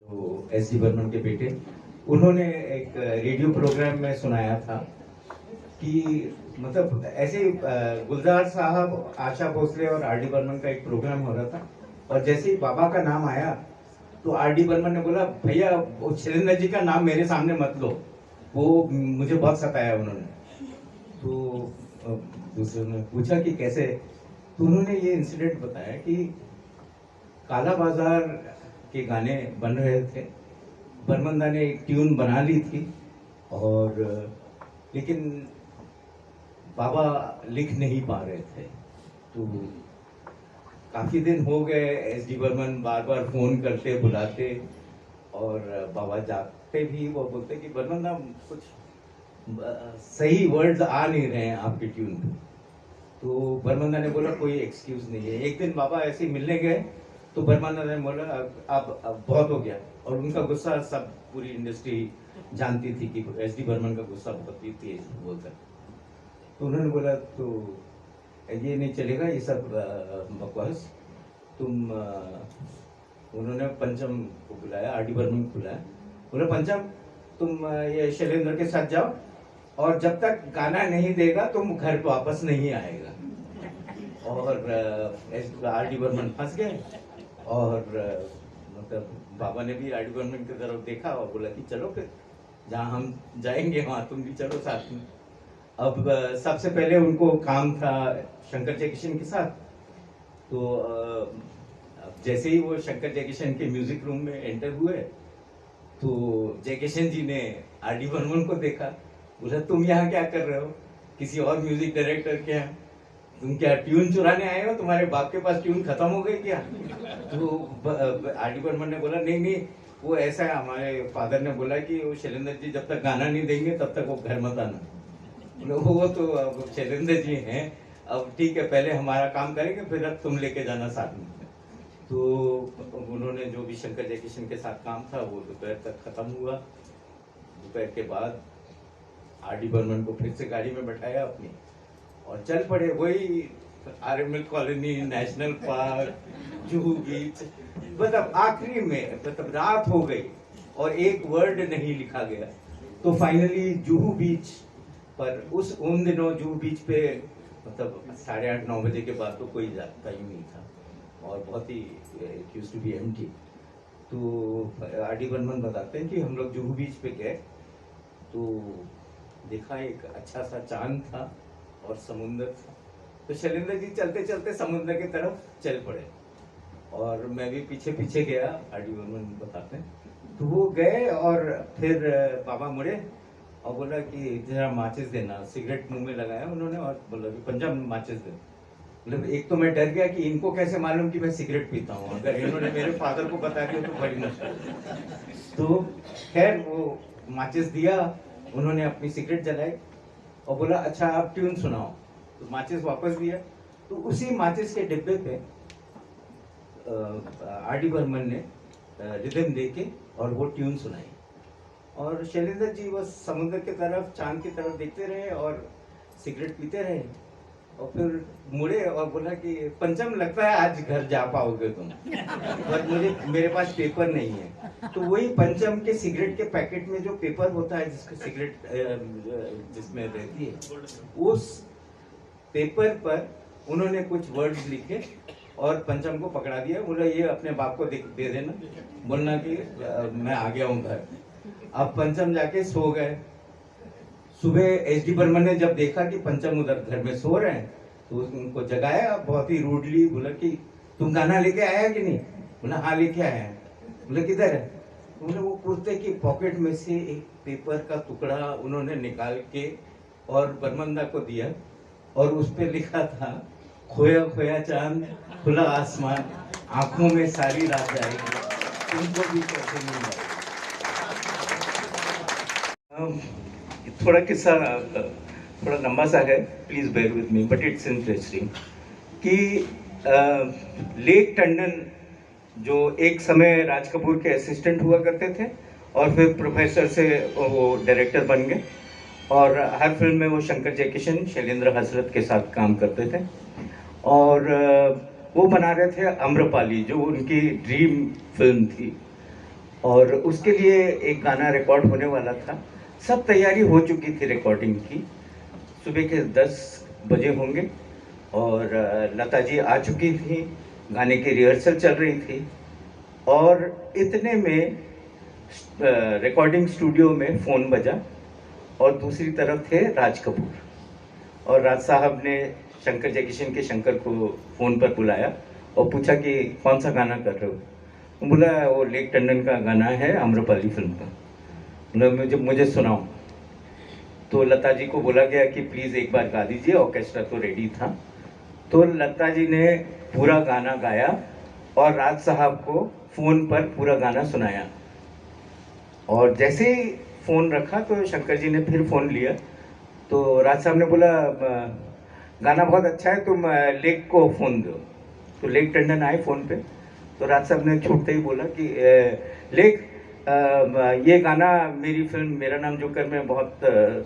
तो S D Burman के बेटे, उन्होंने एक रेडियो प्रोग्राम में सुनाया था कि मतलब ऐसे गुलजार साहब, आशा भोसले और आर डी बर्मन का एक प्रोग्राम हो रहा था, और जैसे ही बाबा का नाम आया तो आर डी बर्मन ने बोला, भैया वो शैलेंद्र जी का नाम मेरे सामने मत लो, वो मुझे बहुत सताया उन्होंने। तो दूसरे ने पूछा कि कैसे, तो उन्होंने ये इंसिडेंट बताया कि काला बाजार के गाने बन रहे थे, बर्मन दा ने एक ट्यून बना ली थी, और लेकिन बाबा लिख नहीं पा रहे थे। तो काफी दिन हो गए, एस डी बर्मन बार बार फोन करते बुलाते, और बाबा जाते भी वो बोलते कि बर्मन दा कुछ सही वर्ड्स आ नहीं रहे हैं आपके ट्यून पे। तो बर्मन ने बोला कोई एक्सक्यूज नहीं है। एक दिन बाबा ऐसे ही मिलने गए तो बर्मन ने बोला अब बहुत हो गया, और उनका गुस्सा सब पूरी इंडस्ट्री जानती थी कि एस डी बर्मन का गुस्सा बहुत ही तेज बोलता। तो उन्होंने बोला तो ये नहीं चलेगा, ये सब बकवास, तुम उन्होंने पंचम को बुलाया, आर डी बर्मन को बुलाया, बोला पंचम तुम ये शैलेंद्र के साथ जाओ, और जब तक गाना नहीं देगा तुम घर वापस नहीं आएगा। और आर डी बर्मन फंस गए, और मतलब बाबा ने भी आर डी बर्मन की तरफ देखा और बोला कि चलो फिर जहाँ हम जाएंगे वहाँ तुम भी चलो साथ में। अब सबसे पहले उनको काम था शंकर जयकिशन के साथ। तो अब जैसे ही वो शंकर जयकिशन के म्यूजिक रूम में एंटर हुए तो जयकिशन जी ने आर डी बर्मन को देखा, बोला तुम यहाँ क्या कर रहे हो, किसी और म्यूजिक डायरेक्टर के यहाँ, तुम क्या ट्यून चुराने आए हो, तुम्हारे बाप के पास ट्यून खत्म हो गई क्या? तो आर डी बर्मन ने बोला नहीं नहीं, वो ऐसा है, हमारे फादर ने बोला कि वो शैलेंद्र जी जब तक गाना नहीं देंगे तब तक वो घर मत आना। वो तो अब शैलेंद्र जी हैं, अब ठीक है पहले हमारा काम करेंगे फिर अब तुम लेके जाना साथ में। तो उन्होंने जो भी शंकर जयकिशन के साथ काम था वो दोपहर तक खत्म हुआ। दोपहर के बाद आर डी बर्मन को फिर से गाड़ी में बैठाया अपनी, और चल पड़े वही RML colony, national park, Juhu beach. मतलब आखिरी में मतलब रात हो गई और एक वर्ड नहीं लिखा गया। तो फाइनली जुहू बीच पर, उन दिनों जुहू बीच पे मतलब 8:30-9 बजे के बाद तो कोई जाता ही नहीं था, और बहुत ही यूज्ड टू बी एम्प्टी। तो आर डी बर्मन बताते हैं कि हम लोग जुहू बीच पे गए तो देखा एक अच्छा सा चांद था और समुंदर था। तो शैलेंद्र जी चलते चलते समुद्र की तरफ चल पड़े, और मैं भी पीछे पीछे गया, आर डी बर्मन बताते हैं। तो वो गए और फिर बाबा मुड़े और बोला कि जरा माचिस देना, सिगरेट मुंह में लगाया उन्होंने और बोला कि पंजाब माचिस दे। मतलब एक तो मैं डर गया कि इनको कैसे मालूम कि मैं सिगरेट पीता हूँ, अगर इन्होंने मेरे फादर को बता दिया तो बड़ी मुश्किल। तो खैर वो माचिस दिया, उन्होंने अपनी सिगरेट जलाई और बोला अच्छा आप ट्यून सुनाओ। तो माचिस वापस दिया, तो उसी माचिस के डिब्बे पे आर डी बर्मन ने रिदम देके और वो ट्यून सुनाई। और शैलेंद्र जी बस समुद्र की तरफ, चांद की तरफ देखते रहे और सिगरेट पीते रहे, और फिर मुड़े और बोला कि पंचम लगता है आज घर जा पाओगे तुम, पर मेरे पास पेपर नहीं है। तो वही पंचम के सिगरेट के पैकेट में जो पेपर होता है जिसका सिगरेट जिसमें रहती है, उस पेपर पर उन्होंने कुछ वर्ड्स लिखे और पंचम को पकड़ा दिया, बोला ये अपने बाप को दे देना, बोलना कि मैं आ गया हूँ घर। अब पंचम जाके सो गए। सुबह एस डी बर्मन ने जब देखा कि पंचम उधर घर में सो रहे हैं तो उनको जगाया बहुत ही रूडली, बोला कि तुम गाना लेके आया कि नहीं? बोला हाँ लेके आया। बोले किधर है? बोले वो कुर्ते की पॉकेट में से एक पेपर का टुकड़ा उन्होंने निकाल के और बर्मंदा को दिया, और उस पर लिखा था खोया खोया चांद, खुला आसमान, आंखों में सारी रात जाएगी, तुमको भी कैसे नहीं जाएगी। थोड़ा किस्सा थोड़ा लंबा सा है, please bear with me, but it's interesting. कि लेक टंडन जो एक समय राज कपूर के असिस्टेंट हुआ करते थे और फिर प्रोफेसर से वो डायरेक्टर बन गए, और हर फिल्म में वो शंकर जयकिशन, शैलेंद्र हसरत के साथ काम करते थे। और वो बना रहे थे अम्रपाली, जो उनकी ड्रीम फिल्म थी। और उसके लिए एक गाना रिकॉर्ड होने वाला था। सब तैयारी हो चुकी थी रिकॉर्डिंग की। सुबह के 10 बजे होंगे और लता जी आ चुकी थी, गाने की रिहर्सल चल रही थी और इतने में रिकॉर्डिंग स्टूडियो में फ़ोन बजा और दूसरी तरफ थे राज कपूर। और राज साहब ने शंकर जयकिशन के शंकर को फ़ोन पर बुलाया और पूछा कि कौन सा गाना कर रहे हो। तो बोला वो लेक टंडन का गाना है आम्रपाली फिल्म का। बोला मुझे सुनाओ। तो लता जी को बोला गया कि प्लीज़ एक बार गा दीजिए, ऑर्केस्ट्रा तो रेडी था। तो लता जी ने पूरा गाना गाया और राज साहब को फ़ोन पर पूरा गाना सुनाया। और जैसे ही फ़ोन रखा तो शंकर जी ने फिर फ़ोन लिया। तो राज साहब ने बोला गाना बहुत अच्छा है, तुम लेक को फ़ोन दो। तो लेक टंडन आए फ़ोन पे। तो राज साहब ने छूटते ही बोला कि लेक ये गाना मेरी फिल्म मेरा नाम जोकर में बहुत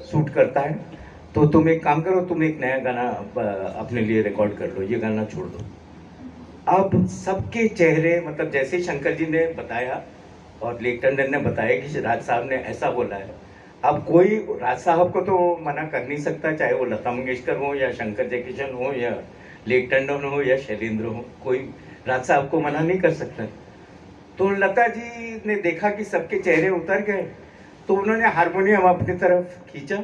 सूट करता है, तो तुम एक काम करो, तुम एक नया गाना अपने लिए रिकॉर्ड कर लो, ये गाना छोड़ दो। अब सबके चेहरे, मतलब जैसे शंकर जी ने बताया और लेक टंडन ने बताया कि राज साहब ने ऐसा बोला है, अब कोई राज साहब को तो मना कर नहीं सकता, चाहे वो लता मंगेशकर हो या शंकर जयकिशन हो या लेक टंडन हो या शैलेंद्र हो, कोई राज साहब को मना नहीं कर सकता। तो लता जी ने देखा कि सबके चेहरे उतर गए, तो उन्होंने हारमोनियम अपनी तरफ खींचा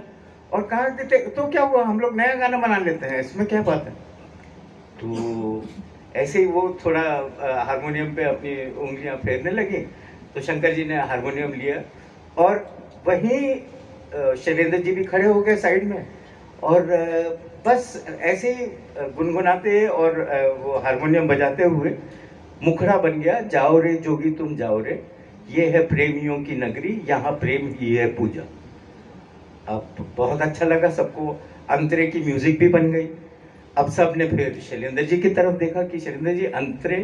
और कहा कि तो क्या हुआ, हम लोग नया गाना बना लेते हैं, इसमें क्या बात है। तो ऐसे ही वो थोड़ा हारमोनियम पे अपनी उंगलियां फेरने लगी। तो शंकर जी ने हारमोनियम लिया और वहीं शैलेंद्र जी भी खड़े हो गए साइड में और बस ऐसे ही गुनगुनाते और वो हारमोनियम बजाते हुए मुखड़ा बन गया, जाओ रे जोगी तुम जाओ रे, ये है प्रेमियों की नगरी, यहाँ प्रेम ही है पूजा। अब बहुत अच्छा लगा सबको, अंतरे की म्यूजिक भी बन गई। अब सब ने फिर शैलेंद्र जी की तरफ देखा कि शैलेंद्र जी अंतरे,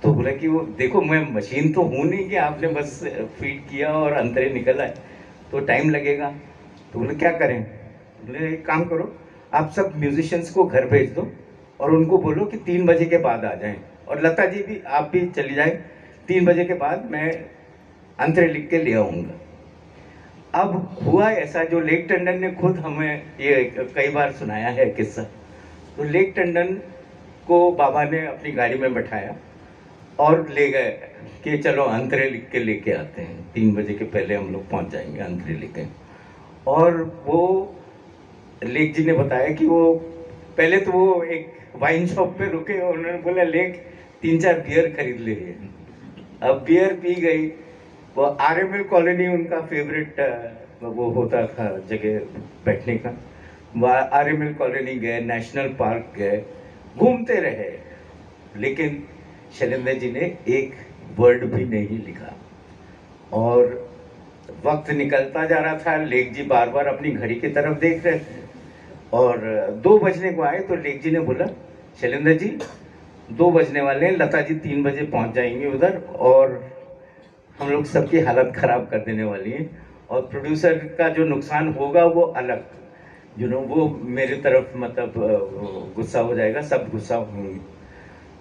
तो बोला कि वो देखो मैं मशीन तो हूँ नहीं कि आपने बस फीड किया और अंतरे निकल आए, तो टाइम लगेगा। तो बोले क्या करें। बोले एक काम करो, आप सब म्यूजिशियंस को घर भेज दो और उनको बोलो कि 3 बजे के बाद आ जाएं, और लता जी भी, आप भी चली जाए, 3 बजे के बाद मैं अंतरे लिख के ले आऊँगा। अब हुआ ऐसा, जो लेक टंडन ने खुद हमें ये कई बार सुनाया है किस्सा। तो लेक टंडन को बाबा ने अपनी गाड़ी में बैठाया और ले गए कि चलो अंतरे लिख के लेके आते हैं, 3 बजे के पहले हम लोग पहुंच जाएंगे अंतरे लिखे। और वो लेक जी ने बताया कि वो पहले तो वो एक वाइन शॉप पे रुके और उन्होंने बोला लेक 3-4 बियर खरीद ले। अब बियर पी गई। वो आरएमएल कॉलोनी उनका फेवरेट वो होता था जगह बैठने का। आरएमएल कॉलोनी गए, नेशनल पार्क गए, घूमते रहे, लेकिन शैलेंद्र जी ने एक वर्ड भी नहीं लिखा। और वक्त निकलता जा रहा था, लेक जी बार बार अपनी घड़ी की तरफ देख रहे थे और 2 बजने को आए। तो लेक जी ने बोला शैलेंद्र जी 2 बजने वाले हैं, लता जी 3 बजे पहुंच जाएंगे उधर और हम लोग सबकी हालत खराब कर देने वाली है, और प्रोड्यूसर का जो नुकसान होगा वो अलग, वो मेरी तरफ मतलब गुस्सा हो जाएगा, सब गुस्सा होंगे।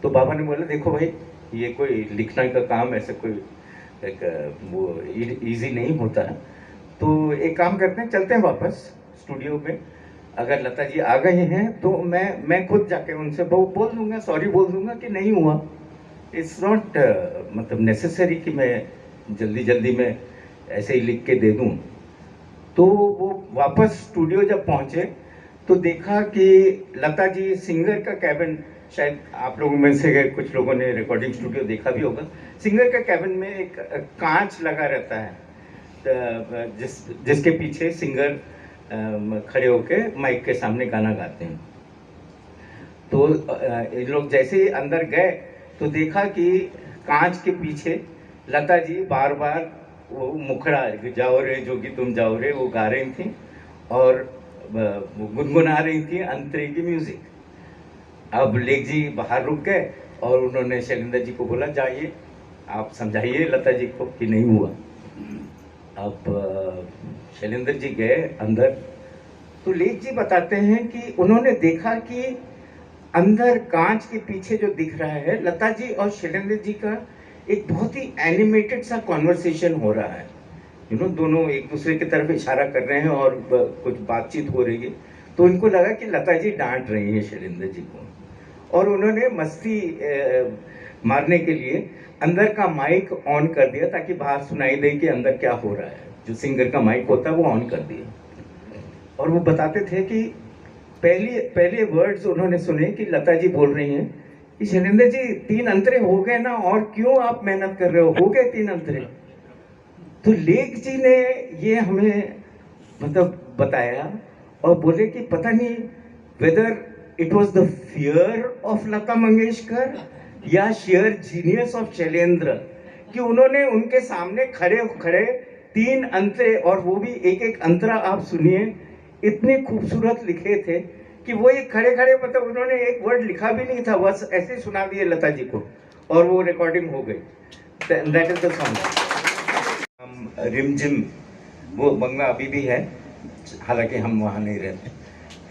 तो बाबा ने बोला देखो भाई, ये कोई लिखने का काम ऐसे कोई एक वो इजी नहीं होता है, तो एक काम करते हैं, चलते हैं वापस स्टूडियो में। अगर लता जी आ गए हैं तो मैं खुद जाके उनसे बोल दूंगा, सॉरी बोल दूंगा कि नहीं हुआ। इट्स नॉट मतलब नेसेसरी कि मैं जल्दी में ऐसे ही लिख के दे दूं। तो वो वापस स्टूडियो जब पहुंचे तो देखा कि लता जी सिंगर का कैबिन, शायद आप लोगों में से कुछ लोगों ने रिकॉर्डिंग स्टूडियो देखा भी होगा, सिंगर का कैबिन में एक कांच लगा रहता है जिसके पीछे सिंगर खड़े होके माइक के सामने गाना गाते हैं। तो इन लोग जैसे ही अंदर गए तो देखा कि कांच के पीछे लता जी बार बार वो मुखड़ा जाओ रे जोगी तुम जाओ रे वो गा रही थी और गुनगुना रही थी अंतरे की म्यूजिक। अब लेक जी बाहर रुक गए और उन्होंने शैलेंद्र जी को बोला जाइए आप समझाइए लता जी को कि नहीं हुआ। अब शैलेंद्र जी गए अंदर, तो लेक जी बताते हैं कि उन्होंने देखा कि अंदर कांच के पीछे जो दिख रहा है लता जी और शैलेंद्र जी का एक बहुत ही एनिमेटेड सा कॉन्वर्सेशन हो रहा है, दोनों एक दूसरे की तरफ इशारा कर रहे हैं और कुछ बातचीत हो रही है। तो इनको लगा कि लता जी डांट रही हैं शैलेंद्र जी को, और उन्होंने मस्ती मारने के लिए अंदर का माइक ऑन कर दिया ताकि बाहर सुनाई दे कि अंदर क्या हो रहा है। जो सिंगर का माइक होता है वो ऑन कर दिया, और वो बताते थे कि पहले वर्ड्स उन्होंने सुने कि लता जी बोल रही हैं कि शैलेंद्र जी 3 अंतरे हो गए ना, और क्यों आप मेहनत कर रहे हो गए 3 अंतरे। तो लेख जी ने ये हमें मतलब बताया और बोले कि पता नहीं whether it was the fear of Lata Mangeshkar या शेयर जीनियस ऑफ शैलेंद्र, कि उन्होंने उनके सामने खड़े खड़े 3 अंतरे, और वो भी एक एक अंतरा आप सुनिए, इतने खूबसूरत लिखे थे कि वो एक खड़े खड़े मतलब उन्होंने एक वर्ड लिखा भी नहीं था, बस ऐसे सुना दिए लता जी को और वो रिकॉर्डिंग हो गई। That is the song. रिमझिम वो बंगला अभी भी है, हालांकि हम वहाँ नहीं रहते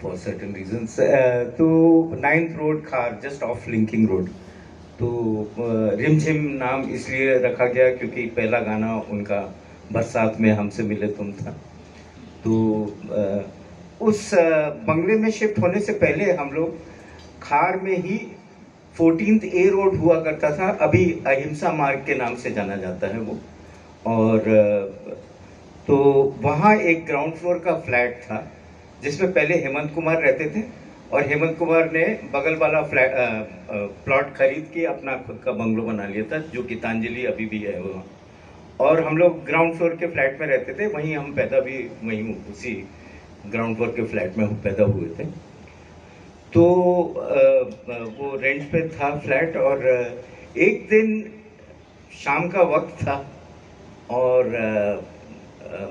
फॉर सर्टेन रीजंस। तो 9th रोड खार, जस्ट ऑफ लिंकिंग रोड। तो रिमझिम नाम इसलिए रखा गया क्योंकि पहला गाना उनका बरसात में हमसे मिले तुम था। तो उस बंगले में शिफ्ट होने से पहले हम लोग खार में ही 14th A रोड हुआ करता था, अभी अहिंसा मार्ग के नाम से जाना जाता है वो। और तो वहाँ एक ग्राउंड फ्लोर का फ्लैट था जिसमें पहले हेमंत कुमार रहते थे, और हेमंत कुमार ने बगल वाला प्लॉट खरीद के अपना खुद का बंगलो बना लिया था, जो गीतांजलि अभी भी है वहाँ। और हम लोग ग्राउंड फ्लोर के फ्लैट में रहते थे, वहीं हम पैदा भी वहीं उसी ग्राउंड फ्लोर के फ्लैट में हम पैदा हुए थे। तो वो रेंट पे था फ्लैट, और एक दिन शाम का वक्त था और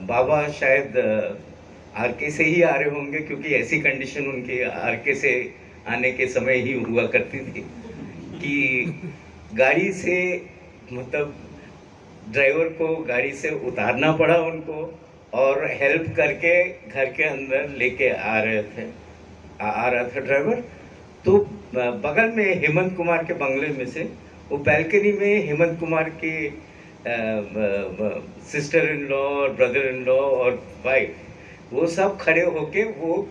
बाबा शायद आरके से ही आ रहे होंगे, क्योंकि ऐसी कंडीशन उनकी आरके से आने के समय ही हुआ करती थी कि गाड़ी से मतलब ड्राइवर को गाड़ी से उतारना पड़ा उनको, और हेल्प करके घर के अंदर लेके आ रहा था ड्राइवर। तो बगल में हेमंत कुमार के बंगले में से वो बैल्कनी में हेमंत कुमार के सिस्टर इन लॉ और ब्रदर इन लॉ और वाइफ, वो सब खड़े होके वो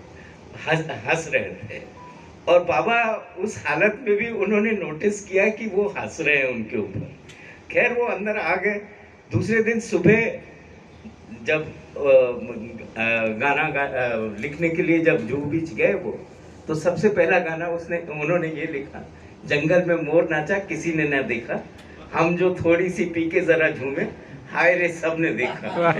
हंस रहे थे, और बाबा उस हालत में भी उन्होंने नोटिस किया कि वो हंस रहे हैं उनके ऊपर। खैर वो अंदर आ गए। दूसरे दिन सुबह जब गाना लिखने के लिए जब जूहू बीच गए वो, तो सबसे पहला गाना उन्होंने ये लिखा, जंगल में मोर नाचा किसी ने न देखा, हम जो थोड़ी सी पी के जरा झूमे, हाय रे सब ने देखा।